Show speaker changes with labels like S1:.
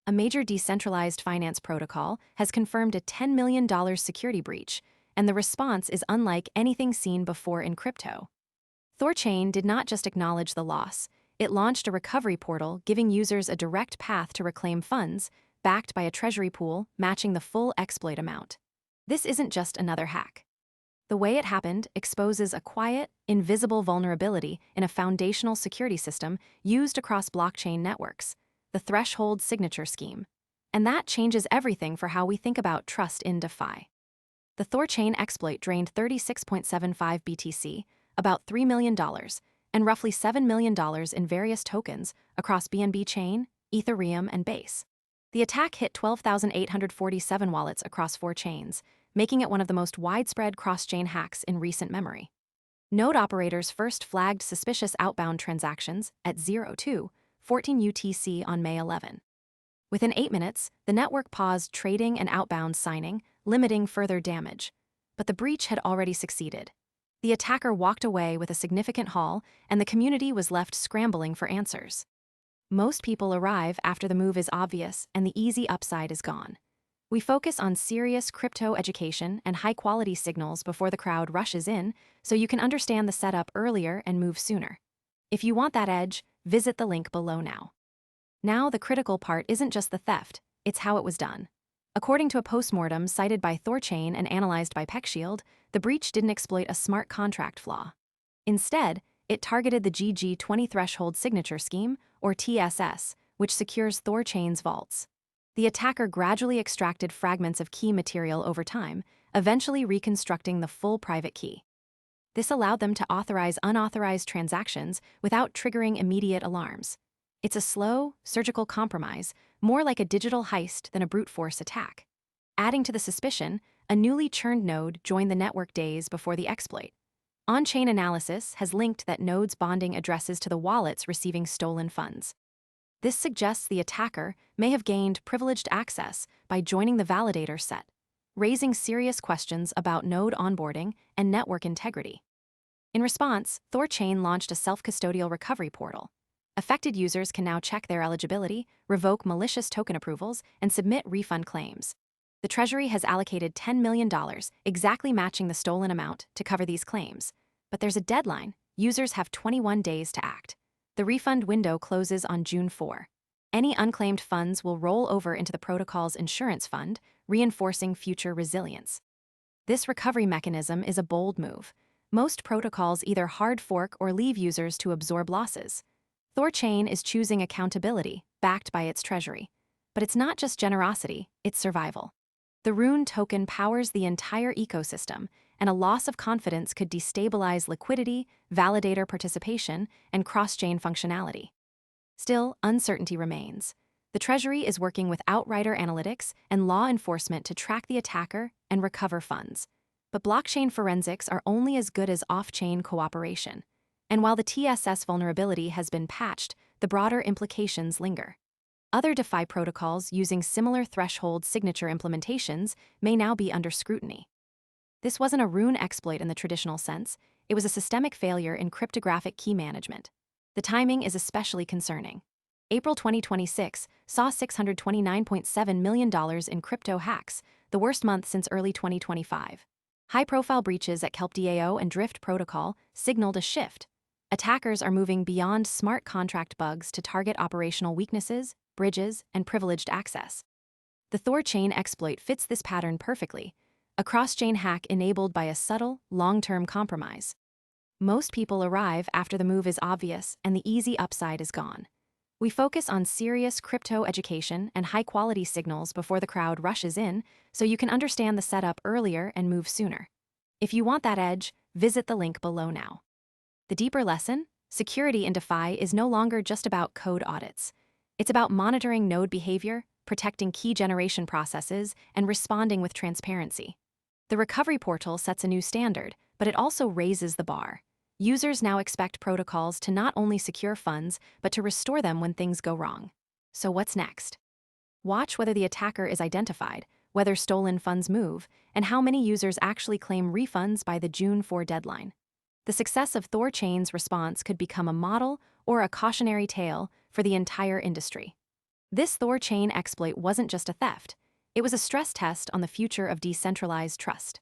S1: a major decentralized finance protocol, has confirmed a $10 million security breach, and the response is unlike anything seen before in crypto. THORChain did not just acknowledge the loss, it launched a recovery portal giving users a direct path to reclaim funds, backed by a treasury pool matching the full exploit amount. This isn't just another hack. The way it happened exposes a quiet, invisible vulnerability in a foundational security system used across blockchain networks, the threshold signature scheme. And that changes everything for how we think about trust in DeFi. The THORChain exploit drained 36.75 BTC, about $3 million, and roughly $7 million in various tokens across BNB Chain, Ethereum, and Base. The attack hit 12,847 wallets across 4 chains, making it one of the most widespread cross-chain hacks in recent memory. Node operators first flagged suspicious outbound transactions at 02:14 UTC on May 11. Within 8 minutes, the network paused trading and outbound signing, limiting further damage. But the breach had already succeeded. The attacker walked away with a significant haul, and the community was left scrambling for answers. Most people arrive after the move is obvious and the easy upside is gone. We focus on serious crypto education and high-quality signals before the crowd rushes in, so you can understand the setup earlier and move sooner. If you want that edge, visit the link below now. Now, the critical part isn't just the theft, it's how it was done. According to a post-mortem cited by THORChain and analyzed by PeckShield, the breach didn't exploit a smart contract flaw. Instead, it targeted the GG20 threshold signature scheme, or TSS, which secures THORChain's vaults. The attacker gradually extracted fragments of key material over time, eventually reconstructing the full private key. This allowed them to authorize unauthorized transactions without triggering immediate alarms. It's a slow, surgical compromise, more like a digital heist than a brute force attack. Adding to the suspicion, a newly churned node joined the network days before the exploit. On-chain analysis has linked that node's bonding addresses to the wallets receiving stolen funds. This suggests the attacker may have gained privileged access by joining the validator set, raising serious questions about node onboarding and network integrity. In response, THORChain launched a self-custodial recovery portal. Affected users can now check their eligibility, revoke malicious token approvals, and submit refund claims. The Treasury has allocated $10 million, exactly matching the stolen amount, to cover these claims. But there's a deadline. Users have 21 days to act. The refund window closes on June 4. Any unclaimed funds will roll over into the protocol's insurance fund, reinforcing future resilience. This recovery mechanism is a bold move. Most protocols either hard fork or leave users to absorb losses. THORChain is choosing accountability, backed by its treasury. But it's not just generosity, it's survival. The Rune token powers the entire ecosystem, and a loss of confidence could destabilize liquidity, validator participation, and cross-chain functionality. Still, uncertainty remains. The Treasury is working with outrider analytics and law enforcement to track the attacker and recover funds. But blockchain forensics are only as good as off-chain cooperation. And while the TSS vulnerability has been patched, the broader implications linger. Other DeFi protocols using similar threshold signature implementations may now be under scrutiny. This wasn't a Rune exploit in the traditional sense, it was a systemic failure in cryptographic key management. The timing is especially concerning. April 2026 saw $629.7 million in crypto hacks, the worst month since early 2025. High-profile breaches at KelpDAO and Drift Protocol signaled a shift. Attackers are moving beyond smart contract bugs to target operational weaknesses, bridges, and privileged access. The THORChain exploit fits this pattern perfectly, a cross-chain hack enabled by a subtle, long-term compromise. Most people arrive after the move is obvious and the easy upside is gone. We focus on serious crypto education and high-quality signals before the crowd rushes in, so you can understand the setup earlier and move sooner. If you want that edge, visit the link below now. The deeper lesson? Security in DeFi is no longer just about code audits. It's about monitoring node behavior, protecting key generation processes, and responding with transparency. The recovery portal sets a new standard, but it also raises the bar. Users now expect protocols to not only secure funds, but to restore them when things go wrong. So what's next? Watch whether the attacker is identified, whether stolen funds move, and how many users actually claim refunds by the June 4 deadline. The success of THORChain's response could become a model or a cautionary tale for the entire industry. This THORChain exploit wasn't just a theft. It was a stress test on the future of decentralized trust.